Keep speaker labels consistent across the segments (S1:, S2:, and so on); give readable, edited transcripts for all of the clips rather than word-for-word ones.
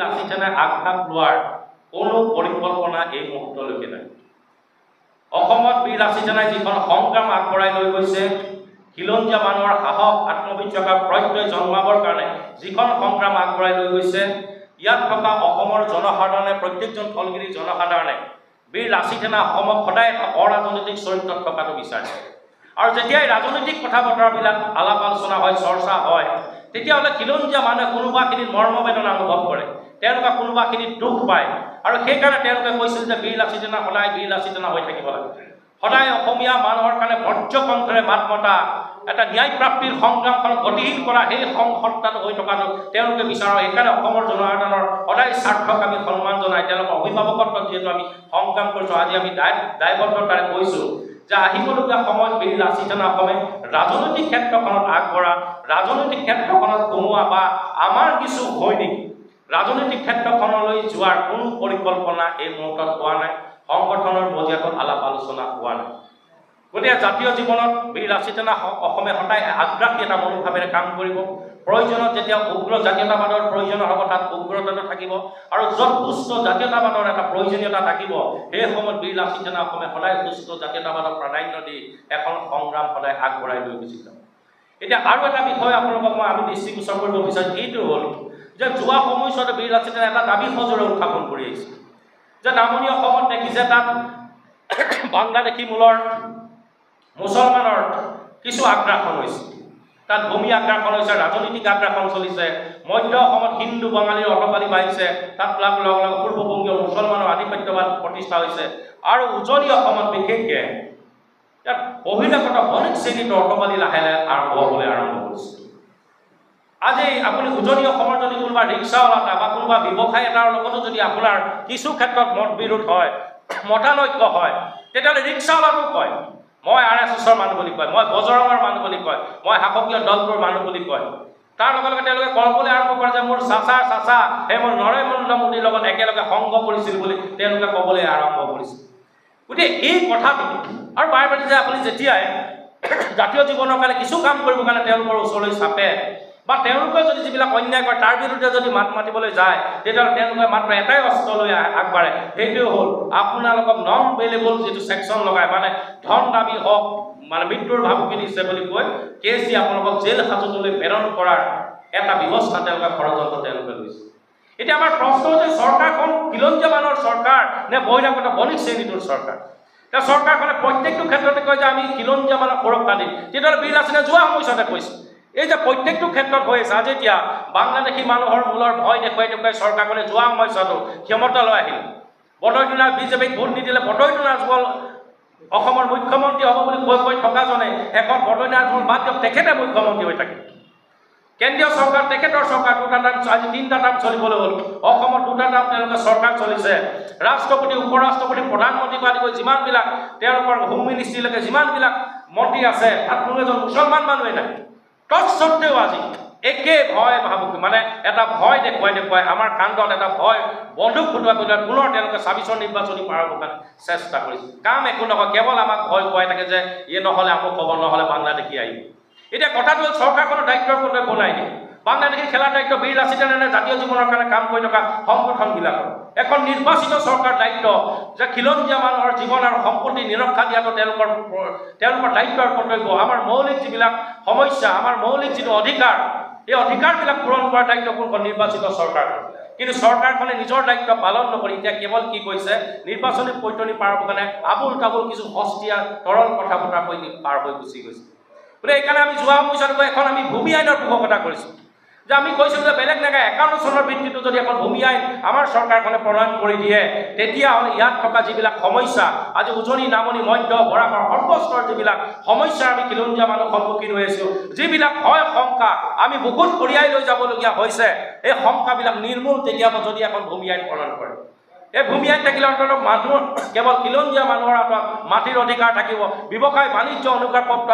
S1: লাচি সেনাই আগভাগ লোৱাৰ কোনো পৰিকল্পনা এই মুহূৰ্তলৈকে নাই। অসমত বীৰ লাচি সেনাই যিখন সংগ্ৰাম আগবঢ়াই লৈ গৈছে, খিলঞ্জীয়া মানুহৰ সাহস আত্মবিশ্বাস প্ৰত্যয় জন্মাবৰ কাৰণে যিখন সংগ্ৰাম আগবঢ়াই লৈ গৈছে, ইয়াত থকা অসমৰ জনসাধাৰণে প্ৰত্যেকজন থলগিৰি জনসাধাৰণে বীৰ লাচি সেনা অসমক সদায় এটা অৰাজনৈতিক চৰিত্ৰত থকাটো বিচাৰিছে। আৰু যেতিয়াই ৰাজনৈতিক কথা বতৰাবিলাক আলাপ আলোচনা হয়, চৰ্চা হয়, তেতিয়াহ'লে খিলঞ্জীয়া মানুহে কোনোবাখিনিত মৰ্মবেদনা অনুভৱ কৰে, তেওঁলোকে কোনোবাখিনিত দুখ পায়। আৰু সেইকাৰণে তেওঁলোকে কৈছিল যে বীৰ লাচি সেনা সদায় বীৰ লাচি সেনা হৈ থাকিব লাগে। সদায় অসমীয়া মানুহৰ কাৰণে বজ্ৰকণ্ঠৰে মাত মতা, এটা ন্যায় প্ৰাপ্তিৰ সংগ্ৰামখন গতিশীল কৰা সেই সংসত্তাটো হৈ থকাটো তেওঁলোকে বিচাৰে। সেইকাৰণে অসমৰ জনসাধাৰণৰ সদায় স্বাৰ্থক আমি সন্মান জনাই তেওঁলোকৰ অভিভাৱকত্বত যিহেতু আমি সংগ্ৰাম কৰিছোঁ, আজি আমি দায়বদ্ধতাৰে কৈছোঁ যে আহিবলগীয়া সময়ত বীৰ লাচি সেনা অসমে ৰাজনৈতিক ক্ষেত্ৰখনত আগবঢ়া, ৰাজনৈতিক ক্ষেত্ৰখনত কমোৱা বা আমাৰ কিছু সৈনিক ৰাজনৈতিক ক্ষেত্ৰখনলৈ যোৱাৰ কোনো পৰিকল্পনা এই মুহূৰ্তত হোৱা নাই, সংগঠনৰ মজিয়াত আলাপ আলোচনা হোৱা নাই। গতিকে জাতীয় জীৱনত বীৰ লাচি সেনা অসমে সদায় আগ্ৰাসী এটা মনোভাৱেৰে কাম কৰিব। প্ৰয়োজনত যেতিয়া উগ্ৰ জাতীয়তাবাদৰ প্ৰয়োজন হ'ব তাত উগ্ৰতাটো থাকিব, আৰু য'ত সুস্থ জাতীয়তাবাদৰ এটা প্ৰয়োজনীয়তা থাকিব সেই সময়ত বীৰ লাচি সেনা অসমে সদায় সুস্থ জাতীয়তাবাদক প্ৰাধান্য দি এখন সংগ্ৰাম সদায় আগবঢ়াই লৈ গুচি যাব। এতিয়া আৰু এটা বিষয় আপোনালোকক আমি দৃষ্টিগোচৰ কৰিব বিচাৰিছোঁ, এইটো হ'ল যে যোৱা সময়ছোৱাত বীৰ লাচি সেনাই এটা দাবী সজোৰে উত্থাপন কৰি আহিছে যে নামনি অসমত দেখিছে তাত বাংলাদেশী মূলৰ মুছলমানৰ কিছু আগ্ৰাসন হৈছে, তাত ভূমি আগ্ৰাসন হৈছে, ৰাজনৈতিক আগ্ৰাসন চলিছে, মধ্য অসমত হিন্দু বাঙালীৰ অটপালি বাঢ়িছে, তাত লগে লগে পূৰ্ববংগীয় মুছলমানৰ আধিপত্যবাদ প্ৰতিষ্ঠা হৈছে, আৰু উজনি অসমত বিশেষকৈ ইয়াত বহিৰাগত বণিক শ্ৰেণীৰ অটপালি লাহে লাহে হ'বলৈ আৰম্ভ কৰিছে। আজি আপুনি উজনি অসমৰ যদি কোনোবা ৰিক্সাৱালা এটা বা কোনোবা ব্যৱসায় এটাৰ লগতো যদি আপোনাৰ কিছু ক্ষেত্ৰত মত বিৰোধ হয়, মতানৈক্য হয়, তেতিয়াহ'লে ৰিক্সাৱালাটো কয় মই RSSৰ মানুহ বুলি কয়, মই বজৰঙৰ মানুহ বুলি কয়, মই শাসকীয় দলটোৰ মানুহ বুলি কয়। তাৰ লগে লগে তেওঁলোকে ক'বলৈ আৰম্ভ কৰে যে মোৰ চাচা সেই মোৰ নৰেন্দ্ৰ মোদীৰ লগত একেলগে সংগ কৰিছিল বুলি তেওঁলোকে ক'বলৈ আৰম্ভ কৰিছিল। গতিকে এই কথাটো আৰু বাৰে বাৰে যে আপুনি যেতিয়াই জাতীয় জীৱনৰ কাৰণে কিছু কাম কৰিবৰ কাৰণে তেওঁলোকৰ ওচৰলৈ চাপে বা তেওঁলোকে যদি যিবিলাক অন্যায় কৰে তাৰ বিৰুদ্ধে যদি মাত মাতিবলৈ যায়, তেতিয়াহ'লে তেওঁলোকে মাত্ৰ এটাই অস্ত্ৰ লৈ আগবাঢ়ে, সেইটোৱে হ'ল আপোনালোকক নন বেইলেবল যিটো ছেকশ্যন লগায়, মানে ধন দাবী হওক মানে মৃত্যুৰ ভাবুকি দিছে বুলি কৈ কেছ দি আপোনালোকক জেল হাজতলৈ প্ৰেৰণ কৰাৰ এটা ব্যৱস্থা তেওঁলোকে ষড়যন্ত্ৰ তেওঁলোকে লৈছে। এতিয়া আমাৰ প্ৰশ্ন হৈছে চৰকাৰখন খিলঞ্জীয়া মানুহৰ চৰকাৰ নে বহিৰাগত বণিক শ্ৰেণীটোৰ চৰকাৰ? এতিয়া চৰকাৰখনে প্ৰত্যেকটো ক্ষেত্ৰতে কয় যে আমি খিলঞ্জীয়া মানুহক সুৰক্ষা দিম, তেতিয়াহ'লে বীৰ লাচি সেনাই যোৱা সময়ছোৱাতে কৈছে এই যে প্ৰত্যেকটো ক্ষেত্ৰত হৈ আছে। আজি এতিয়া বাংলাদেশী মানুহৰ মূলৰ ভয় দেখুৱাই চৰকাৰখনে যোৱা সময়ছোৱাতো ক্ষমতালৈ আহিল, বদৰুদ্দিন বিজেপিক ভোট নিদিলে বদৰুদ্দিন ৰাজবল অসমৰ মুখ্যমন্ত্ৰী হ'ব বুলি কৈ থকাজনে এখন বদৰুদ্দিন ৰাজবল বাদ দিয়ক, তেখেতে মুখ্যমন্ত্ৰী হৈ থাকে। কেন্দ্ৰীয় চৰকাৰ তেখেতৰ চৰকাৰ দুটা টাৰ্ম, আজি 3টা টাৰ্ম চলিবলৈ হ'ল, অসমত 2টা টাৰ্ম তেওঁলোকে চৰকাৰ চলিছে, ৰাষ্ট্ৰপতি উপৰাষ্ট্ৰপতি প্ৰধানমন্ত্ৰীক আদি কৰি যিমানবিলাক তেওঁলোকৰ হোম মিনিষ্ট্ৰীলৈকে যিমানবিলাক মন্ত্ৰী আছে তাত কোনো এজন মুছলমান মানুহে নাই। তৎসত্ত্বেও আজি একে ভয় ভাবুকি মানে এটা ভয় দেখুৱাই আমাৰ কাণ্ডত এটা ভয় বন্ধুক ফুটোৱা পুনৰ তেওঁলোকে 26ৰ নিৰ্বাচনী পাৰ হ'বৰ কাৰণে চেষ্টা কৰিছে। কাম একো নকয়, কেৱল আমাক ভয় খুৱাই থাকে যে নহ'লে আমুক হ'ব, নহ'লে বাংলাদেশী আহিব। এতিয়া কথাটো হ'ল চৰকাৰখনৰ দায়িত্বৰ কোনোৱে বনাই দিয়ে। বাংলাদেশী খেলাৰ দায়িত্ব বীৰ লাচি সেনাই জাতীয় জীৱনৰ কাৰণে কাম কৰি থকা সংগঠনবিলাকৰ। এখন নিৰ্বাচিত চৰকাৰ দায়িত্ব যে খিলঞ্জীয়া মানুহৰ জীৱন আৰু সম্পত্তি নিৰক্ষা দিয়াটো তেওঁলোকৰ দায়িত্ব আৰু কৰ্তব্য। আমাৰ মৌলিক যিবিলাক সমস্যা, আমাৰ মৌলিক যিটো অধিকাৰ, এই অধিকাৰবিলাক পূৰণ কৰাৰ দায়িত্ব কোনখন নিৰ্বাচিত চৰকাৰ। কিন্তু চৰকাৰখনে নিজৰ দায়িত্ব পালন নকৰি এতিয়া কেৱল কি কৰিছে, নিৰ্বাচনী পৈতনি পাৰ হ'বৰ কাৰণে আবুল তাবুল কিছু সস্তীয়া তৰল কথা বতৰা কৈ পাৰ হৈ গুচি গৈছে। গতিকে এইকাৰণে আমি যোৱা সময়ছোৱাত এখন আমি ভূমি আইনৰ পোষকতা কৰিছোঁ যে আমি কৈছিলোঁ যে বেলেগ নাগায় 51 চনৰ ভিত্তিটো যদি এখন ভূমি আইন আমাৰ চৰকাৰখনে প্ৰণয়ন কৰি দিয়ে, তেতিয়াহ'লে ইয়াত থকা যিবিলাক সমস্যা, আজি উজনি নামনি মধ্য বৰাকৰ সৰ্বস্তৰ যিবিলাক সমস্যা আমি খিলঞ্জীয়া মানুহ সন্মুখীন হৈ আছোঁ, যিবিলাক ভয় শংকা আমি বুকুত কঢ়িয়াই লৈ যাবলগীয়া হৈছে, এই শংকাবিলাক নিৰ্মূল তেতিয়া যদি এখন ভূমি আইন প্ৰণয়ন কৰে। এই ভূমি আইন থাকিলে অন্ততঃ মানুহ কেৱল খিলঞ্জীয়া মানুহৰ হাতত মাটিৰ অধিকাৰ থাকিব, ব্যৱসায় বাণিজ্য অনুজ্ঞাপত্ৰ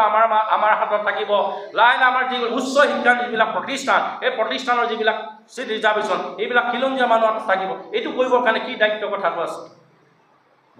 S1: আমাৰ হাতত থাকিব, লাহে আমাৰ যি উচ্চ শিক্ষাৰ যিবিলাক প্ৰতিষ্ঠান, এই প্ৰতিষ্ঠানৰ যিবিলাক চিট ৰিজাৰ্ভেশ্যন এইবিলাক খিলঞ্জীয়া মানুহৰ হাতত থাকিব। এইটো কৰিবৰ কাৰণে কি দায়িত্ব কথাটো আছে।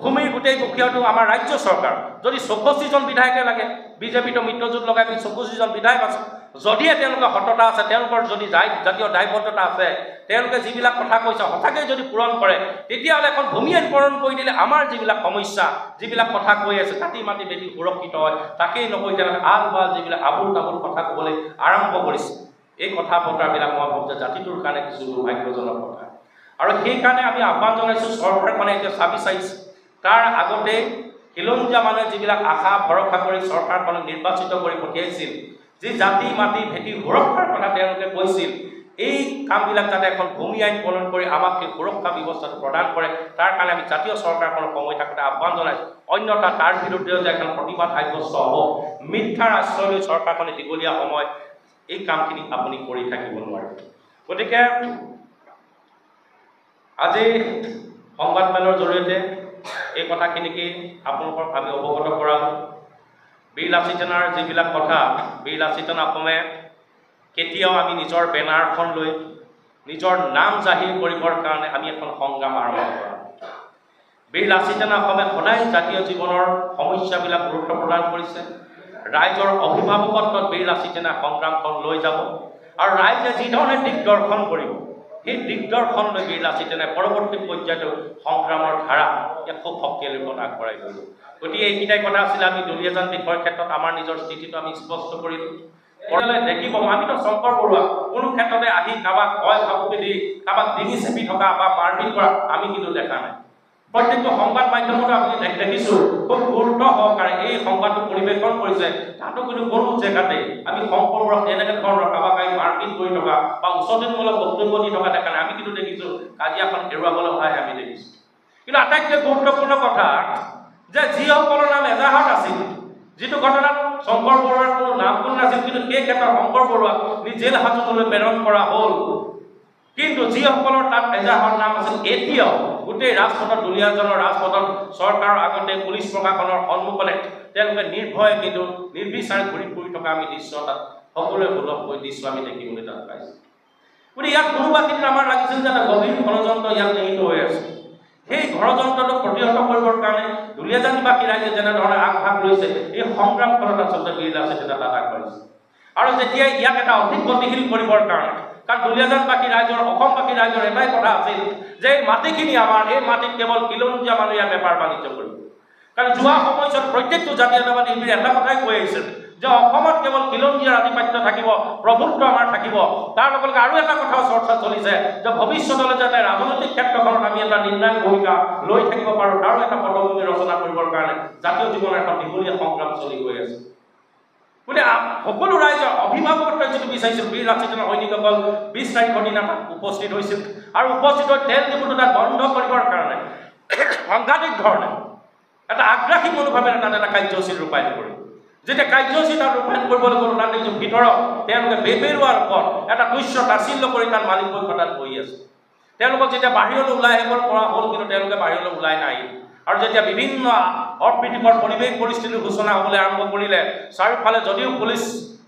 S1: ভূমিৰ গোটেই বকীয়াটো আমাৰ ৰাজ্য চৰকাৰ। যদি 64জন বিধায়কে লাগে, বিজেপিটো মিত্ৰজোঁট লগাই 64জন বিধায়ক আছে, যদিহে তেওঁলোকৰ সততা আছে, তেওঁলোকৰ যদি জাতীয় দায়বদ্ধতা আছে, তেওঁলোকে যিবিলাক কথা কৈছে সঁচাকৈ যদি পূৰণ কৰে, তেতিয়াহ'লে এখন ভূমি আইন প্ৰণয়ন কৰি দিলে আমাৰ যিবিলাক সমস্যা, যিবিলাক কথা কৈ আছে, কাটি মাটি বেটি সুৰক্ষিত হয়, তাকেই নকৈ তেওঁলোকে আল বাল যিবিলাক আবুল তাবুল কথা ক'বলৈ আৰম্ভ কৰিছে। এই কথা বতৰাবিলাক মই ভাবোঁ যে জাতিটোৰ কাৰণে কিছু দুৰ্ভাগ্যজনক কথা। আৰু সেইকাৰণে আমি আহ্বান জনাইছোঁ, চৰকাৰখনে এতিয়া চাবি চাইছে, তাৰ আগতে খিলঞ্জীয়া মানুহে যিবিলাক আশা ভৰসা কৰি চৰকাৰখনক নিৰ্বাচিত কৰি পঠিয়াইছিল, যি জাতি মাটি ভেটি সুৰক্ষাৰ কথা তেওঁলোকে কৈছিল, এই কামবিলাক যাতে এখন ভূমি আইন প্ৰণয়ন কৰি আমাক সেই সুৰক্ষা ব্যৱস্থাটো প্ৰদান কৰে, তাৰ কাৰণে আমি জাতীয় চৰকাৰখনৰ সময় থাকোঁতে আহ্বান জনাইছোঁ। অন্যথা তাৰ বিৰুদ্ধেও যে এখন প্ৰতিবাদ সাব্যস্ত হ'ব, মিথ্যাৰ আশ্ৰয় লৈ চৰকাৰখনে দীঘলীয়া সময় এই কামখিনি আপুনি কৰি থাকিব নোৱাৰে। গতিকে আজি সংবাদমেলৰ জৰিয়তে এই কথাখিনিকে আপোনালোকক আমি অৱগত কৰালোঁ। বীৰ লাচিত সেনাৰ যিবিলাক কথা, বীৰ লাচিত সেনা অসমে কেতিয়াও আমি নিজৰ বেনাৰখন লৈ নিজৰ নাম জাহিৰ কৰিবৰ কাৰণে আমি এখন সংগ্ৰাম আৰম্ভ কৰা। বীৰ লাচিত সেনা অসমে সদায় জাতীয় জীৱনৰ সমস্যাবিলাক গুৰুত্ব প্ৰদান কৰিছে। ৰাইজৰ অভিভাৱকত্বত বীৰ লাচিত সেনা সংগ্ৰামখন লৈ যাব, আৰু ৰাইজে যিধৰণে দিগদৰ্শন কৰিব, সেই দিগদৰ্শন লৈ বীৰ লাচিত সেনাই পৰৱৰ্তী পৰ্যায়ত সংগ্ৰামৰ ধাৰা খুব শক্তিশালী ৰূপত আগবঢ়াই গ'ল। গতিকে এইকেইটাই কথা আছিলে। আমি দুলীয়াজান বিষয়ৰ ক্ষেত্ৰত আমাৰ নিজৰ স্থিতিটো আমি স্পষ্ট কৰিলোঁ। দেখিব আমিতো শংকৰ বৰুৱা কোনো ক্ষেত্ৰতে আহি কাৰোবাক ভয় ভাবুকি দি কাৰোবাক ডিঙি চেপি থকা বা মাৰপিট কৰা আমি কিন্তু দেখা নাই। প্ৰত্যেকটো সংবাদ মাধ্যমতো আপুনি দেখিছোঁ খুব গুৰুত্ব সহকাৰে এই সংবাদটো পৰিৱেশন কৰিছে। তাতো কিন্তু কোনো জেগাতে আমি শংকৰ বৰুৱাক এনেকৈ ধৰণৰ কাৰোবাক আহি মাৰপিট কৰি থকা বা উচতনিমূলক বক্তব্য দি থকা দেখা নাই। আমি কিন্তু দেখিছোঁ কাজিয়াখন এৰুৱাবলৈ অহাহে আমি দেখিছোঁ। কিন্তু আটাইতকৈ গুৰুত্বপূৰ্ণ কথা যে যিসকলৰ নাম এজাহাৰত আছিল, যিটো ঘটনাত শংকৰ বৰুৱাৰ কোনো নাম গুণ নাছিল, কিন্তু সেই ক্ষেত্ৰত শংকৰ বৰুৱাক জেল হাজতলৈ প্ৰেৰণ কৰা হ'ল। কিন্তু যিসকলৰ তাত এজাহাৰৰ নাম আছিল, এতিয়াও গোটেই ৰাজপথত, দুলীয়াজানৰ ৰাজপথত চৰকাৰৰ আগতে পুলিচ প্ৰশাসনৰ সন্মুখতে তেওঁলোকে নিৰ্ভয়ে কিন্তু নিৰ্বিচাৰে ঘূৰি ফুৰি থকা আমি দৃশ্য তাত সকলোৱে সুলভকৈ দৃশ্য আমি দেখিবলৈ তাত পাইছোঁ। গতিকে ইয়াত কোনোবা কিন্তু আমাৰ লাগিছিল যে এটা গভীৰ ষড়যন্ত্ৰ ইয়াত নিহিত হৈ আছে। সেই ষড়যন্ত্ৰটো প্ৰতিহত কৰিবৰ কাৰণে দুলীয়াজানবাসী ৰাইজে যেনেধৰণে আগভাগ লৈছে, এই সংগ্ৰামখনত আচলতে বীৰ লাচিত সেনা তাত আগবাঢ়িছে। আৰু যেতিয়া ইয়াক এটা অধিক গতিশীল কৰিবৰ কাৰণে, কাৰণ দুলীয়াজানবাসী ৰাইজৰ, অসমবাসী ৰাইজৰ এটাই কথা আছিল যে এই মাটিখিনি আমাৰ, এই মাটিত কেৱল খিলঞ্জীয়া মানুহে ইয়াত বেপাৰ বাণিজ্য কৰিব। কাৰণ যোৱা সময়ছোৱাত প্ৰত্যেকটো জাতীয়তাবাদী শিবিৰে এটা কথাই কৈ আহিছিল যে অসমত কেৱল খিলঞ্জীয়াৰ আধিপত্য থাকিব, প্ৰভুত্ব আমাৰ থাকিব। তাৰ লগে লগে আৰু এটা কথাও চৰ্চা চলিছে যে ভৱিষ্যতলৈ যাতে ৰাজনৈতিক ক্ষেত্ৰখনত আমি এটা নিৰ্ণায়ক ভূমিকা লৈ থাকিব পাৰোঁ, তাৰো এটা পটভূমি ৰচনা কৰিবৰ কাৰণে জাতীয় জীৱনৰ এখন দীঘলীয়া সংগ্ৰাম চলি গৈ আছে। গতিকে সকলো ৰাইজৰ অভিভাৱকত্ব যিটো বিচাৰিছিল, বীৰ লাচিত সেনাৰ সৈনিকসকল 20 তাৰিখৰ দিনা তাত উপস্থিত হৈছিল, আৰু উপস্থিত হৈ তেল ডিপুটো তাত বন্ধ কৰিবৰ কাৰণে সাংঘাতিক ধৰণে এটা আগ্ৰাসী মনোভাৱেৰে তাত এটা কাৰ্যসূচী ৰূপায়ণ কৰে। যেতিয়া কাৰ্যসূচী তাত ৰূপায়ণ কৰিবলৈ গ'ল, তাত দেখিছোঁ ভিতৰত তেওঁলোকে বেপেৰুৱাৰ ওপৰত এটা তুচ্ছ তাচ্ছিল্য কৰি তাত মালিক পক্ষ তাত বহি আছে। তেওঁলোকক যেতিয়া বাহিৰলৈ ওলাই আহিব পৰা হ'ল, কিন্তু তেওঁলোকে বাহিৰলৈ ওলাই নাহিল। আৰু যেতিয়া বিভিন্ন অপ্ৰীতিকৰ পৰিৱেশ পৰিস্থিতিৰ সূচনা হ'বলৈ আৰম্ভ কৰিলে, চাৰিওফালে যদিও পুলিচ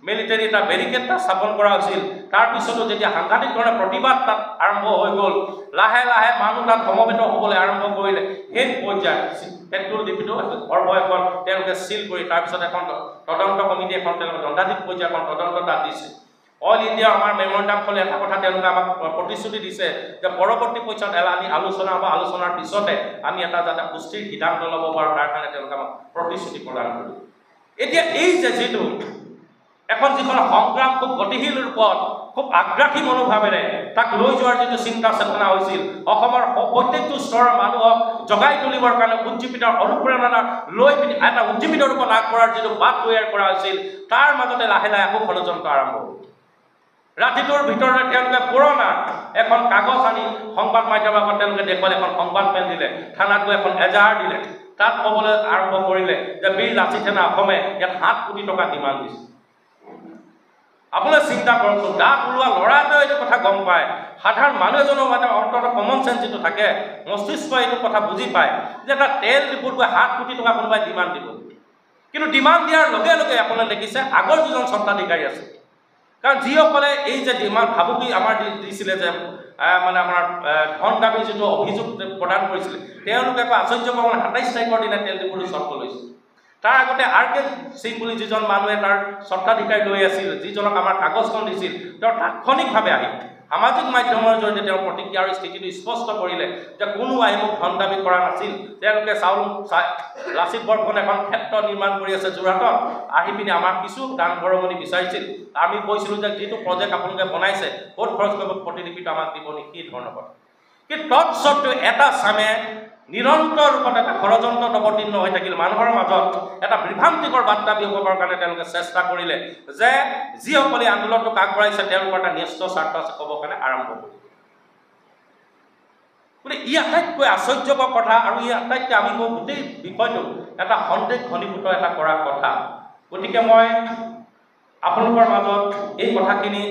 S1: মিলিটাৰী এটা বেৰিকেড তাত স্থাপন কৰা হৈছিল, তাৰপিছতো যেতিয়া সাংঘাতিক ধৰণে প্ৰতিবাদ তাত আৰম্ভ হৈ গ'ল, লাহে লাহে মানুহ তাত সমবেত হ'বলৈ আৰম্ভ কৰিলে, সেই পৰ্যায়ত পেট্ৰল ডিপুটো সৰ্বশেষত তেওঁলোকে চিল কৰি তাৰপিছত এখন তদন্ত কমিটি এখন তেওঁলোকে দণ্ডাধীশ পৰ্যায়ৰ এখন তদন্ত তাত দিছে। অল ইণ্ডিয়া আমাৰ মেমৰেণ্ডাম ফলে এটা কথা তেওঁলোকে আমাক প্ৰতিশ্ৰুতি দিছে যে পৰৱৰ্তী পৰ্যায়ত আমি আলোচনা বা আলোচনাৰ পিছতে আমি এটা যাতে সুস্থিৰ সিদ্ধান্ত ল'ব পাৰোঁ, তাৰ কাৰণে তেওঁলোকে আমাক প্ৰতিশ্ৰুতি প্ৰদান কৰিব। এতিয়া এই যে যিটো এখন যিখন সংগ্ৰাম খুব গতিশীল ৰূপত, খুব আগ্ৰাসী মনোভাৱেৰে তাক লৈ যোৱাৰ যিটো চিন্তা চেতনা হৈছিল, অসমৰ প্ৰত্যেকটো স্তৰৰ মানুহক জগাই তুলিবৰ কাৰণে উজ্জীৱিত অনুপ্ৰেৰণা লৈ পিনি এটা উজ্জীৱিত ৰূপত আগবঢ়াৰ যিটো বাট তৈয়াৰ কৰা হৈছিল, তাৰ মাজতে লাহে লাহে আকৌ ষড়যন্ত্ৰ আৰম্ভ হ'ল। ৰাতিটোৰ ভিতৰতে তেওঁলোকে পুৰণা এখন কাগজ আনি সংবাদ মাধ্যমৰ আগত তেওঁলোকে দেখুৱালে, এখন সংবাদমেল দিলে, থানাত গৈ এখন এজাহাৰ দিলে, তাত ক'বলৈ আৰম্ভ কৰিলে যে বীৰ লাচিত সেনা অসমে ইয়াত 7 কোটি টকা ডিমাণ্ড দিছে। আপোনালোকে চিন্তা কৰকচোন, দাঁত ওলোৱা ল'ৰা এটাও এইটো কথা গম পায়, সাধাৰণ মানুহ এজনৰ মানে অন্তত কমন চেঞ্চ যিটো থাকে, মস্তিষ্ক এইটো কথা বুজি পায় যে এটা তেল ডিপুত গৈ 7 কোটি টকা কোনোবাই ডিমাণ্ড দিব। কিন্তু ডিমাণ্ড দিয়াৰ লগে লগে আপোনালোকে দেখিছে আগৰ যিজন স্বত্বাধিকাৰী আছে, কাৰণ যিসকলে এই যে ডিমাণ্ড ভাবুকি আমাৰ দিছিলে যে মানে আমাৰ ধন দাবীৰ যিটো অভিযোগ প্ৰদান কৰিছিলে তেওঁলোকে আকৌ আশ্চৰ্যকৰ ২৭ তাৰিখৰ দিনা তেল ডিপুটো চৰ্ত লৈছিল। তাৰ আগতে RK সিং বুলি যিজন মানুহে তাৰ স্বত্বাধিকাৰী লৈ আছিল, যিজনক আমাৰ কাগজখন দিছিল, তেওঁ তাৎক্ষণিকভাৱে আহি সামাজিক মাধ্যমৰ জৰিয়তে তেওঁৰ প্ৰতিক্ৰিয়া আৰু স্থিতিটো স্পষ্ট কৰিলে যে কোনো আহিমক ধন দাবী কৰা নাছিল। তেওঁলোকে লাচিত বৰফুকনে এখন ক্ষেত্ৰ নিৰ্মাণ কৰি আছে যোৰহাটত, আহি পিনি আমাক কিছু দান বৰঙণি বিচাৰিছিল। আমি কৈছিলোঁ যে যিটো প্ৰজেক্ট আপোনালোকে বনাইছে ক'ত খৰচ কৰিব, প্ৰতিলিপিটো আমাক দিব নেকি, এই ধৰণৰ কথা। কিন্তু তৎসত্ত্বেও এটা চামে নিৰন্তৰ ৰূপত এটা ষড়যন্ত্ৰত অৱতীৰ্ণ হৈ থাকিল। মানুহৰ মাজত এটা বিভ্ৰান্তিকৰ বাৰ্তা বিয়পাবৰ কাৰণে তেওঁলোকে চেষ্টা কৰিলে যে যিসকলে আন্দোলনটোক আগবঢ়াইছে তেওঁলোকৰ এটা ন্যস্ত স্বাৰ্থ আছে ক'বৰ কাৰণে আৰম্ভ কৰিলে। গতিকে ই আটাইতকৈ আশ্চৰ্যকৰ কথা, আৰু ই আটাইতকৈ আমি গোটেই বিষয়টো এটা সন্দেহ ঘনীভূত এটা কৰা কথা। গতিকে মই আপোনালোকৰ মাজত এই কথাখিনি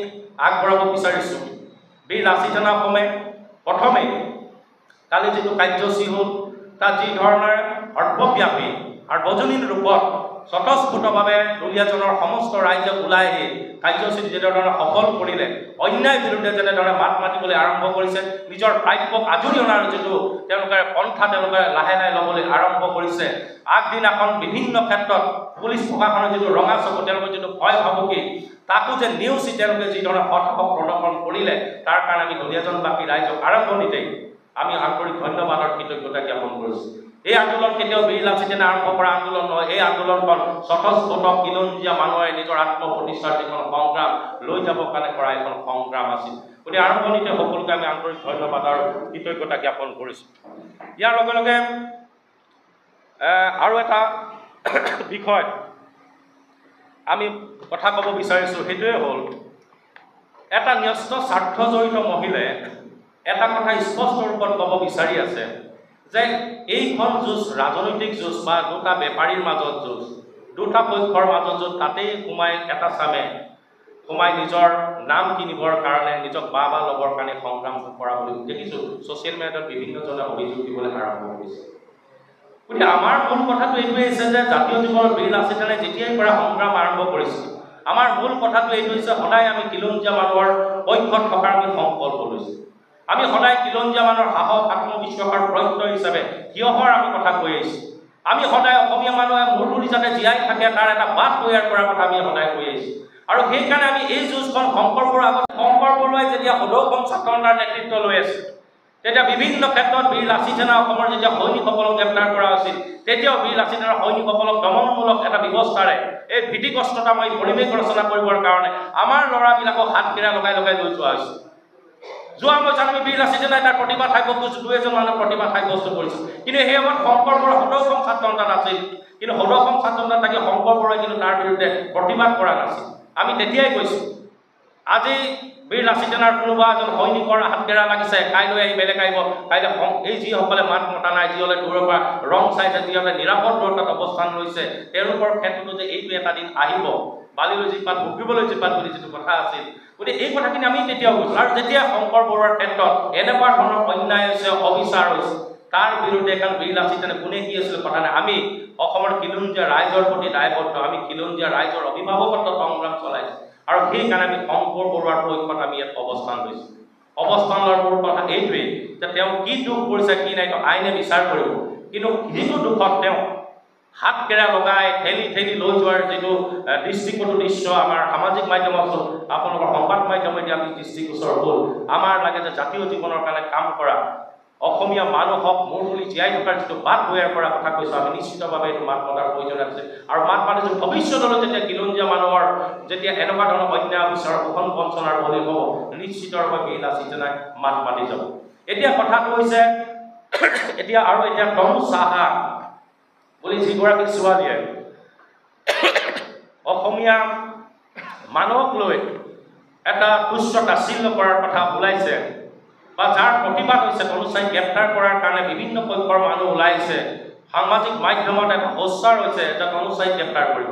S1: আগবঢ়াব বিচাৰিছোঁ। বীৰ লাচিত সেনাপমে প্ৰথমে কালি যিটো কাৰ্যসূচী হ'ল তাত যি ধৰণৰ সৰ্বব্যাপী সাৰ্বজনীন ৰূপত স্বতঃস্ফূৰ্তভাৱে দুলীয়াজনৰ সমস্ত ৰাইজে ওলাই আহি কাৰ্যসূচী যেনেধৰণে সফল কৰিলে, অন্যায় বিৰুদ্ধে যেনেধৰণে মাত মাতিবলৈ আৰম্ভ কৰিছে, নিজৰ প্ৰাপ্যক আজৰি অনাৰ যিটো তেওঁলোকে পন্থা তেওঁলোকে লাহে লাহে ল'বলৈ আৰম্ভ কৰিছে। আগদিনাখন বিভিন্ন ক্ষেত্ৰত পুলিচ প্ৰশাসনৰ যিটো ৰঙা চকু, তেওঁলোকৰ যিটো ভয় ভাবুকি, তাকো যে নেওচি তেওঁলোকে যিধৰণে সৎসাহস প্ৰদৰ্শন কৰিলে, তাৰ কাৰণে আমি দুলীয়াজনবাসী ৰাইজক আৰম্ভণিতেই আমি আন্তৰিক ধন্যবাদৰ কৃতজ্ঞতা জ্ঞাপন কৰিছোঁ। এই আন্দোলন কেতিয়াও বীৰ লাচিতে আৰম্ভ কৰা আন্দোলন নহয়। এই আন্দোলনখন স্বতঃস্ফূৰ্ত খিলঞ্জীয়া মানুহে নিজৰ আত্মপ্ৰতিষ্ঠাৰ যিখন সংগ্ৰাম লৈ যাবৰ কাৰণে কৰা এখন সংগ্ৰাম আছিল। গতিকে আৰম্ভণিতে সকলোকে আমি আন্তৰিক ধন্যবাদ আৰু কৃতজ্ঞতা জ্ঞাপন কৰিছোঁ। ইয়াৰ লগে লগে আৰু এটা বিষয় আমি কথা ক'ব বিচাৰিছোঁ, সেইটোৱে হ'ল এটা ন্যস্ত স্বাৰ্থজড়িত মহিলাই এটা কথা স্পষ্ট ৰূপত ক'ব বিচাৰি আছে যে এইখন যুঁজ ৰাজনৈতিক যুঁজ বা দুটা বেপাৰীৰ মাজত যুঁজ, দুটা পক্ষৰ মাজত যুঁজ, তাতেই এটা চামে সোমাই নিজৰ নাম কিনিবৰ কাৰণে, নিজক বা ল'বৰ কাৰণে সংগ্ৰাম কৰা বুলি দেখিছোঁ। ছ'চিয়েল মিডিয়াত বিভিন্নজনে অভিযোগ দিবলৈ আৰম্ভ কৰিছে। গতিকে আমাৰ মূল কথাটো এইটোৱেই হৈছে যে জাতীয় জীৱনত বীৰ লাচিতে যেতিয়াই পৰা সংগ্ৰাম আৰম্ভ কৰিছিল, আমাৰ মূল কথাটো এইটো হৈছে সদায় আমি খিলঞ্জীয়া মানুহৰ পক্ষত থকাৰ আমি সংকল্প লৈছোঁ। আমি সদায় খিলঞ্জীয়া মানুহৰ সাহস আত্মবিশ্বাসৰ প্ৰত্যয় হিচাপে থিয় হোৱাৰ আমি কথা কৈ আহিছোঁ। আমি সদায় অসমীয়া মানুহে মূৰধুৰি যাতে জীয়াই থাকে তাৰ এটা বাট তৈয়াৰ কৰাৰ কথা আমি সদায় কৈ আহিছোঁ। আৰু সেইকাৰণে আমি এই যুঁজখন শংকৰ বৰুৱাই যেতিয়া সদৌ অসম ছাত্ৰ সন্থাৰ নেতৃত্ব লৈ আছিল, তেতিয়া বিভিন্ন ক্ষেত্ৰত বীৰ লাচিত সেনা অসমৰ যেতিয়া সৈনিকসকলক গ্ৰেপ্তাৰ কৰা হৈছিল, তেতিয়াও বীৰ লাচিত সেনাৰ সৈনিকসকলক দমনমূলক এটা ব্যৱস্থাৰে এই ভীতিগ্ৰস্ততাময় পৰিৱেশ ৰচনা কৰিবৰ কাৰণে আমাৰ ল'ৰাবিলাকক হাতকেৰা লগাই লগাই লৈ যোৱা হৈছিল। যোৱা বছৰ আমি বীৰ লাচিত সেনাই তাৰ প্ৰতিবাদ সাব্যস্ত, দুই এজন মানুহ প্ৰতিবাদ সাব্যস্ত কৰিছোঁ। কিন্তু সেই সময়ত শংকৰ বৰুৱা সদৌ অসম ছাত্ৰ সন্থাত আছিল, কিন্তু সদৌ অসম ছাত্ৰ সন্থাত থাকি শংকৰ বৰুৱাই কিন্তু তাৰ বিৰুদ্ধে প্ৰতিবাদ কৰা নাছিল। আমি তেতিয়াই কৈছোঁ আজি বীৰ লাচিত সেনাৰ কোনোবা এজন সৈনিকৰ হাতকেৰা লাগিছে, কাইলৈ আহি বেলেগ আহিব, কাইলৈ এই যিসকলে মাত মতা নাই, যিসকলে দূৰৰ পৰা ৰং চাইছে, যিসকলে নিৰাপদ দূৰত্বত অৱস্থান লৈছে, তেওঁলোকৰ ক্ষেত্ৰতো যে এইটো এটা দিন আহিব, বালিলৈ জীপাত ভুকিবলৈ জীপাত বুলি যিটো কথা আছিল। গতিকে এই কথাখিনি আমি তেতিয়াও কৈছোঁ। আৰু যেতিয়া শংকৰ বৰুৱাৰ ক্ষেত্ৰত এনেকুৱা ধৰণৰ অন্যায় হৈছে, অবিচাৰ হৈছে, তাৰ বিৰুদ্ধে এখন বীৰ লাচিত কোনে কি আছিল কথা নাই, আমি অসমৰ খিলঞ্জীয়া ৰাইজৰ প্ৰতি দায়বদ্ধ, আমি খিলঞ্জীয়া ৰাইজৰ অভিভাৱকত্ব সংগ্ৰাম চলাইছোঁ। আৰু সেইকাৰণে আমি শংকৰ বৰুৱাৰ পক্ষত আমি ইয়াত অৱস্থান লৈছোঁ। অৱস্থান লোৱাৰ মূল কথা এইটোৱেই যে তেওঁ কি দুখ কৰিছে কি নাই আইনে বিচাৰ কৰিব, কিন্তু যিটো দুখত তেওঁ হাতকেৰা লগাই ঠেলি ঠেলি লৈ যোৱাৰ যিটো দৃষ্টিগোচৰ দৃশ্য আমাৰ সামাজিক মাধ্যমত, আপোনালোকৰ সংবাদ মাধ্যমেদি আমি দৃষ্টিগোচৰ হ'ল, আমাৰ লাগে যে জাতীয় জীৱনৰ কাৰণে কাম কৰা অসমীয়া মানুহক মূৰধুলি জীয়াই থকাৰ যিটো বাট তৈয়াৰ কৰাৰ কথা কৈছোঁ, আমি নিশ্চিতভাৱে এইটো মাত মতাৰ প্ৰয়োজন আছে। আৰু মাত মাতিছোঁ ভৱিষ্যতলৈ যেতিয়া খিলঞ্জীয়া মানুহৰ যেতিয়া এনেকুৱা ধৰণৰ অন্যায় অবিচাৰ শোষণ বঞ্চনাৰ বলি হ'ব, নিশ্চিতভাৱে বীৰ লাচিত সেনাই মাত মাতি যাব। এতিয়া কথাটো হৈছে এতিয়া তনু চাহা বুলি যিগৰাকী ছোৱালীয়ে অসমীয়া মানুহক লৈ এটা তুচ্ছ তাচ্ছিল্য কৰাৰ কথা ওলাইছে বা যাৰ প্ৰতিবাদ হৈছে, তনুচাই গ্ৰেপ্তাৰ কৰাৰ কাৰণে বিভিন্ন পক্ষৰ মানুহ ওলাইছে, সামাজিক মাধ্যমত এটা প্ৰচাৰ হৈছে যে তনুচাই গ্ৰেপ্তাৰ কৰিব।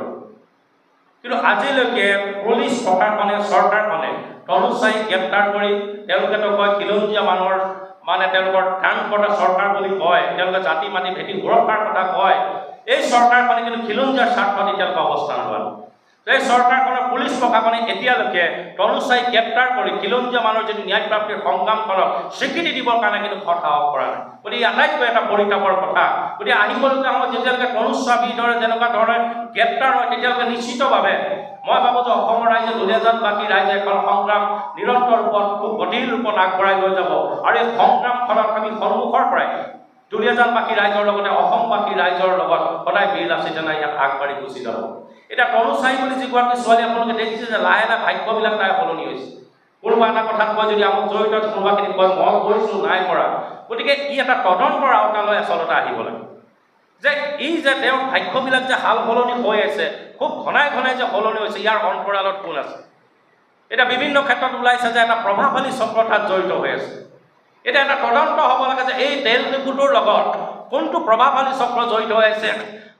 S1: কিন্তু আজিলৈকে পুলিচ চৰকাৰখনে তনুচাই গ্ৰেপ্তাৰ কৰি তেওঁলোকেতো কয় খিলঞ্জীয়া মানুহৰ তেওঁলোকৰ ত্ৰাণকৰ্তা চৰকাৰ বুলি কয়, তেওঁলোকে জাতি মাতি ভেটি সুৰক্ষাৰ কথা কয়। এই চৰকাৰখনে কিন্তু খিলঞ্জীয়াৰ স্বাৰ্থত এতিয়ালৈকে অৱস্থান লোৱা। এই চৰকাৰখনৰ পুলিচ প্ৰশাসনে এতিয়ালৈকে তনুচাই গ্ৰেপ্তাৰ কৰি খিলঞ্জীয়া মানুহৰ যিটো ন্যায় প্ৰাপ্তিৰ সংগ্ৰামখনক স্বীকৃতি দিবৰ কাৰণে কিন্তু সাহস কৰা নাই। গতিকে আটাইতকৈ এটা পৰিতাপৰ কথা। গতিকে আহিবলগীয়া সময়ত যেতিয়ালৈকে তনুস্বামীৰ দৰে যেনেকুৱা ধৰণে গ্ৰেপ্তাৰ হয় তেতিয়ালৈকে নিশ্চিতভাৱে মই ভাবোঁ যে অসমৰ ৰাইজে দুলীয়াজানবাসী ৰাইজে এখন সংগ্ৰাম নিৰন্তৰ ৰূপত খুব গতিশীল ৰূপত আগবঢ়াই লৈ যাব আৰু এই সংগ্ৰামখনত আমি সন্মুখৰ পৰাই দুলীয়াজানবাসী ৰাইজৰ লগতে অসমবাসী ৰাইজৰ লগত সদায় বীৰ লাচিত সেনা ইয়াত আগবাঢ়ি গুচি যাব। এতিয়া তনুচাই বুলি যিগৰাকী ছোৱালী আপোনালোকে দেখিছে যে লাহে লাহে ভাগ্যবিলাক তাই সলনি হৈছে। কোনোবা এটা কথাত কয় যদি আমাক জড়িত কোনোবাখিনি কয় মই কৰিছোঁ নাই কৰা। গতিকে ই এটা তদন্তৰ আওতালৈ আচলতে আহিব লাগে যে ই যে তেওঁৰ ভাগ্যবিলাক যে সাল সলনি হৈ আছে খুব ঘনাই ঘনাই যে সলনি হৈছে ইয়াৰ অন্তৰালত কোন আছে। এতিয়া বিভিন্ন ক্ষেত্ৰত ওলাইছে যে এটা প্ৰভাৱশালী চক্ৰ তাত জড়িত হৈ আছে। এতিয়া এটা তদন্ত হ'ব লাগে যে এই তেল ডিপুটোৰ লগত কোনটো প্ৰভাৱশালী চক্ৰ জড়িত হৈ আছে,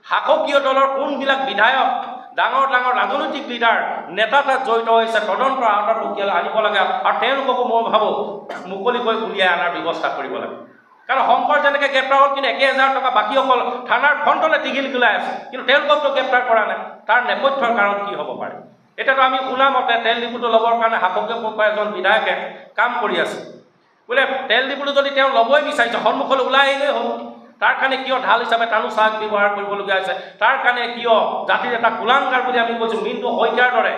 S1: শাসকীয় দলৰ কোনবিলাক বিধায়ক ডাঙৰ ডাঙৰ ৰাজনৈতিক লিডাৰ নেতা তাত জড়িত হৈছে তদন্তৰ আওতাত উকিয়ালে আনিব লাগে আৰু তেওঁলোককো মই ভাবোঁ মুকলিকৈ উলিয়াই অনাৰ ব্যৱস্থা কৰিব লাগে। কাৰণ শংকৰ যেনেকৈ গ্ৰেপ্তাৰ হ'ল কিন্তু 1,000 টকা বাকীসকল থানাৰ ফ্ৰণ্টলৈ টিঘিল গিলাই আছে কিন্তু তেওঁলোককতো গ্ৰেপ্তাৰ কৰা নাই। তাৰ নেপথ্যৰ কাৰণ কি হ'ব পাৰে? এতিয়াতো আমি শুনা মতে তেল ডিপুটো ল'বৰ কাৰণে শাসকীয় পক্ষৰ এজন বিধায়কে কাম কৰি আছে বোলে। তেল ডিপুটো যদি তেওঁ ল'বই বিচাৰিছে সন্মুখলৈ ওলাই আহিলেই হ'ল। তাৰ কাৰণে কিয় ঢাল হিচাপে তানুচাক ব্যৱহাৰ কৰিবলগীয়া হৈছে? তাৰ কাৰণে কিয় জাতিৰ এটা কুলাংগাৰ বুলি আমি কৈছোঁ মিণ্টু শইকীয়াৰ দৰে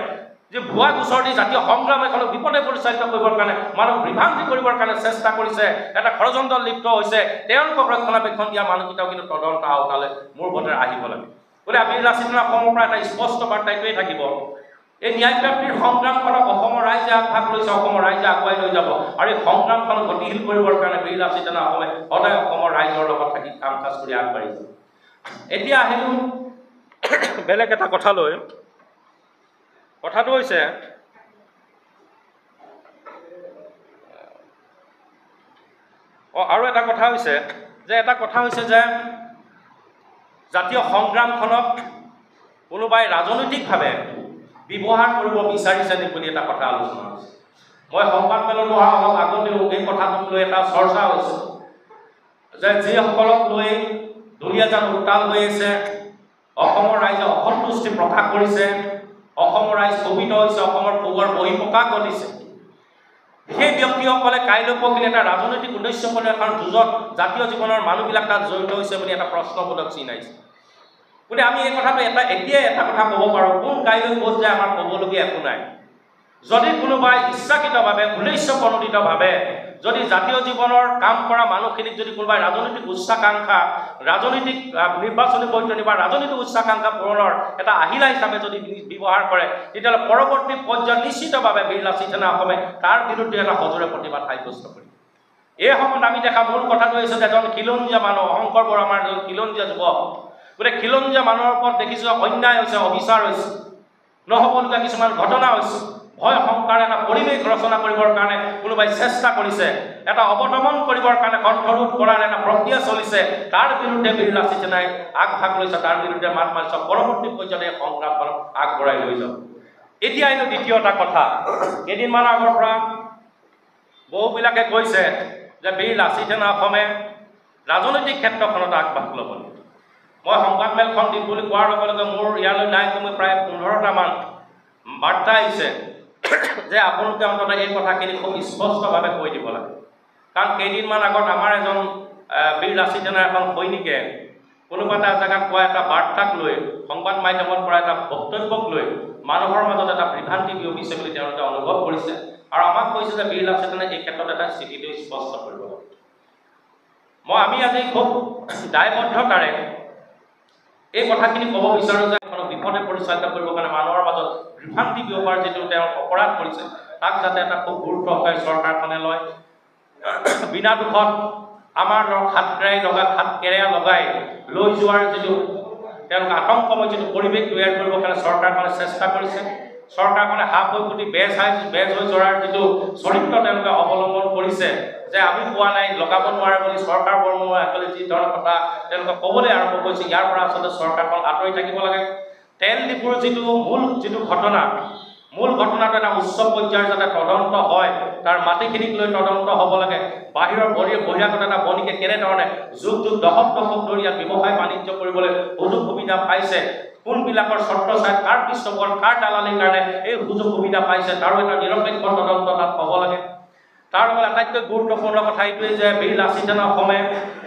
S1: যে ভুৱা গোচৰ দি জাতীয় সংগ্ৰাম এখনক বিপদে পৰিচালিত কৰিবৰ কাৰণে মানুহ বিভ্ৰান্তি কৰিবৰ কাৰণে চেষ্টা কৰিছে, এটা ষড়যন্ত্ৰত লিপ্ত হৈছে, তেওঁলোকক ৰক্ষণাবেক্ষণ দিয়া মানুহকেইটাও কিন্তু তদন্ত আওতালে মোৰ বোধেৰে আহিব লাগে। গতিকে বীৰ লাচিত সেনা অসমৰ পৰা এটা স্পষ্ট বাৰ্তা এইটোৱে থাকিব এই ন্যায় প্ৰাপ্তিৰ সংগ্ৰামখনক অসমৰ ৰাইজে আগভাগ লৈছে, অসমৰ ৰাইজে আগুৱাই লৈ যাব আৰু এই সংগ্ৰামখনক গতিশীল কৰিবৰ কাৰণে বীৰ লাচিত সেনা অসমে সদায় অসমৰ ৰাইজৰ লগত থাকি কাম কাজ কৰি আগবাঢ়ি যাব। এতিয়া আহিলোঁ বেলেগ এটা কথালৈ। কথাটো হৈছে আৰু এটা কথা হৈছে যে জাতীয় সংগ্ৰামখনক কোনোবাই ৰাজনৈতিকভাৱে ব্যৱহাৰ কৰিব বিচাৰিছে নেকি বুলি এটা কথা আলোচনা হৈছে। মই সংবাদ মেলত অহা অলপ আগতেও এই কথাটোক লৈ এটা চৰ্চা হৈছে যে যিসকলক লৈ দুলীয়াজান উত্তাল হৈ আছে, অসমৰ ৰাইজে অসন্তুষ্টি প্ৰকাশ কৰিছে, অসমৰ ৰাইজ ক্ষোভিত হৈছে, অসমৰ ক্ষোভৰ বহিঃপ্ৰকাশ ঘটিছে, সেই ব্যক্তিসকলে কাইলৈ পৰহিলে এটা ৰাজনৈতিক উদ্দেশ্যপূৰ্ণ এখন যুঁজত জাতীয় জীৱনৰ মানুহবিলাক তাত জড়িত হৈছে বুলি এটা প্ৰশ্নবোধক চিন আহিছে। গতিকে আমি এই কথাটো এতিয়াই এটা কথা ক'ব পাৰোঁ, কোন কাইলৈ ক'ত যায় আমাৰ ক'বলগীয়া একো নাই। যদি কোনোবাই ইচ্ছাকৃতভাৱে উদ্দেশ্যপ্ৰণোদিতভাৱে যদি জাতীয় জীৱনৰ কাম কৰা মানুহখিনিক যদি কোনোবাই ৰাজনৈতিক উচ্চাকাংক্ষা, ৰাজনৈতিক নিৰ্বাচনী বৈতৰণী বা ৰাজনৈতিক উচ্চাকাংক্ষা পূৰণৰ এটা আহিলা হিচাপে যদি ব্যৱহাৰ কৰে তেতিয়াহ'লে পৰৱৰ্তী পৰ্যায়ত নিশ্চিতভাৱে বীৰ লাচিত সেনা অসমে তাৰ বিৰুদ্ধে এটা সজোৰে প্ৰতিবাদ সাব্যস্ত কৰিব। এই সময়ত আমি দেখা মূল কথাটো হৈছে যে এজন খিলঞ্জীয়া মানুহ শংকৰ বৰা আমাৰ এজন খিলঞ্জীয়া যুৱক, গতিকে খিলঞ্জীয়া মানুহৰ ওপৰত দেখিছোঁ অন্যায় হৈছে, অবিচাৰ হৈছে, নহ'বলগীয়া কিছুমান ঘটনা হৈছে, ভয় শংকাৰ এটা পৰিৱেশ ৰচনা কৰিবৰ কাৰণে কোনোবাই চেষ্টা কৰিছে, এটা অৱদমন কৰিবৰ কাৰণে কণ্ঠৰোধ কৰাৰ এটা প্ৰক্ৰিয়া চলিছে, তাৰ বিৰুদ্ধে বীৰ লাচিত সেনাই আগভাগ লৈছে, তাৰ বিৰুদ্ধে মাত মাৰিছে, পৰৱৰ্তী পৰ্যায়ত এই সংগ্ৰামখনক আগবঢ়াই লৈ যাব। এতিয়া আহিলোঁ দ্বিতীয় এটা কথা। কেইদিনমান আগৰ পৰা বহুবিলাকে কৈছে যে বীৰ লাচিত সেনা অসমে ৰাজনৈতিক ক্ষেত্ৰখনত আগভাগ ল'ব। মই সংবাদ মেলখন দিম বুলি কোৱাৰ লগে লগে মোৰ ইয়ালৈ নাই কমেও প্ৰায় 15টামান বাৰ্তা আহিছে যে আপোনালোকে অন্ততঃ এই কথাখিনি খুব স্পষ্টভাৱে কৈ দিব লাগে। কাৰণ কেইদিনমান আগত আমাৰ এজন বীৰ লাচিত সেনাৰ এখন সৈনিকে কোনোবা এটা জেগাত কোৱা এটা বাৰ্তাক লৈ, সংবাদ মাধ্যমৰ পৰা এটা বক্তব্যক লৈ মানুহৰ মাজত এটা বিভ্ৰান্তি বিয়পিছে বুলি তেওঁলোকে অনুভৱ কৰিছে আৰু আমাক কৈছে যে বীৰ লাচিত সেনাই এই ক্ষেত্ৰত এটা স্থিতিটো স্পষ্ট কৰিব লাগে। আমি আজি খুব দায়বদ্ধতাৰে এই কথাখিনি ক'ব বিচাৰোঁ যে এখন বিপদে পৰিচালিত কৰিবৰ কাৰণে মানুহৰ মাজত বিভ্ৰান্তি বিয়পাৰ যিটো তেওঁ অপৰাধ কৰিছে তাক যাতে এটা খুব গুৰুত্ব সহকাৰে চৰকাৰখনে লয়। বিনা দোষত আমাৰ হাত কেৰেয়া লগাই লৈ যোৱাৰ যিটো তেওঁলোকে আতংকময় যিটো পৰিৱেশ তৈয়াৰ কৰিবৰ কাৰণে চৰকাৰখনে চেষ্টা কৰিছে, চৰকাৰখনে সাপ হৈ ফুটি বেজ হৈ যোৱাৰ যিটো চৰিত্ৰ তেওঁলোকে অৱলম্বন কৰিছে যে আমি পোৱা নাই, লগাব নোৱাৰে বুলি চৰকাৰ বৰ্মসকলে যি ধৰণৰ কথা তেওঁলোকে ক'বলৈ আৰম্ভ কৰিছে, ইয়াৰ পৰা আচলতে চৰকাৰখন আঁতৰি থাকিব লাগে। তেল ডিপুৰ যিটো মূল যিটো ঘটনা, মূল ঘটনাটো এটা উচ্চ পৰ্যায়ৰ যাতে তদন্ত হয়, তাৰ মাটিখিনিক লৈ তদন্ত হ'ব লাগে। বাহিৰৰ বহিৰাগত এটা বণিকে কেনেধৰণে যুগ যুগ দশক ধৰি ইয়াত ব্যৱসায় বাণিজ্য কৰিবলৈ সুযোগ সুবিধা পাইছে, কোনবিলাকৰ চৰ্ত চাই কাৰ পৃষ্ঠপোষকত কাৰ দালালিৰ কাৰণে এই সুযোগ সুবিধা পাইছে, তাৰো এটা নিৰপেক্ষ তদন্ত তাত হ'ব লাগে। তাৰ লগত আটাইতকৈ গুৰুত্বপূৰ্ণ কথা এইটোৱেই যে বীৰ লাচিত অসমে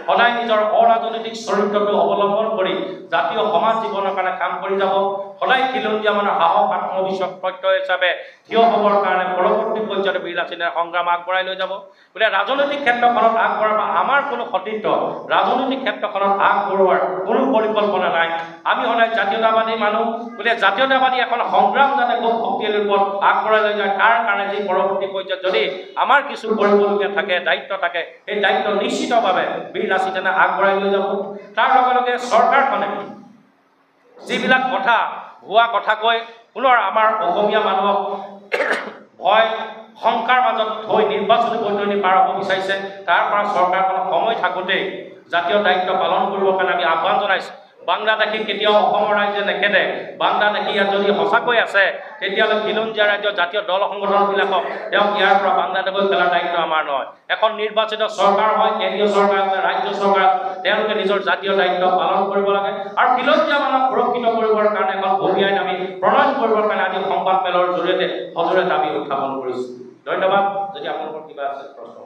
S1: সদায় নিজৰ অৰাজনৈতিক চৰিত্ৰটো অৱলম্বন কৰি জাতীয় সমাজ জীৱনৰ কাৰণে কাম কৰি যাব। সদায় খিলঞ্জীয়া মানুহৰ সাহস আত্মবিশ্বাস প্ৰত্যয় হিচাপে থিয় হ'বৰ কাৰণে পৰৱৰ্তী পৰ্যায়ত বীৰ লাচিতে সংগ্ৰাম আগবঢ়াই লৈ যাব। গতিকে ৰাজনৈতিক ক্ষেত্ৰখনত আগবঢ়াৰ বা আমাৰ কোনো সতীৰ্থ ৰাজনৈতিক ক্ষেত্ৰখনত আগবঢ়োৱাৰ কোনো পৰিকল্পনা নাই। আমি সদায় জাতীয়তাবাদী মানুহ, গতিকে জাতীয়তাবাদী এখন সংগ্ৰাম যাতে খুব শক্তিশালী ৰূপত আগবঢ়াই লৈ যায়, তাৰ কাৰণে যি পৰৱৰ্তী পৰ্যায়ত যদি আমাৰ কিছু কৰিবলগীয়া থাকে, দায়িত্ব থাকে, সেই দায়িত্ব নিশ্চিতভাৱে বীৰ লাচিতে আগবঢ়াই লৈ যাব। তাৰ লগে লগে চৰকাৰখনে যিবিলাক কথা ভুৱা কথা কৈ পুনৰ আমাৰ অসমীয়া মানুহক ভয় শংকাৰ মাজত থৈ নিৰ্বাচনী বৈতৰণি পাৰ হ'ব বিচাৰিছে, তাৰ পৰা চৰকাৰখনক সময় থাকোঁতেই জাতীয় দায়িত্ব পালন কৰিবৰ কাৰণে আমি আহ্বান জনাইছোঁ। বাংলাদেশী কেতিয়াও অসমৰ ৰাইজে নেখেদে। বাংলাদেশী ইয়াত যদি সঁচাকৈ আছে, তেতিয়াহ'লে খিলঞ্জীয়া ৰাজ্যৰ জাতীয় দল সংগঠনবিলাকক তেওঁক ইয়াৰ পৰা বাংলাদেশলৈ খেলাৰ দায়িত্ব আমাৰ নহয়। এখন নিৰ্বাচিত চৰকাৰ হয়, কেন্দ্ৰীয় চৰকাৰ আছে, ৰাজ্য চৰকাৰ, তেওঁলোকে নিজৰ জাতীয় দায়িত্ব পালন কৰিব লাগে। আৰু খিলঞ্জীয়া মানুহক সুৰক্ষিত কৰিবৰ কাৰণে এখন ভূমি আইন আমি প্ৰণয়ন কৰিবৰ কাৰণে আজি সংবাদ মেলৰ জৰিয়তে সজোৰে দাবী উত্থাপন কৰিছোঁ। ধন্যবাদ। যদি আপোনালোকৰ কিবা আছে প্ৰশ্ন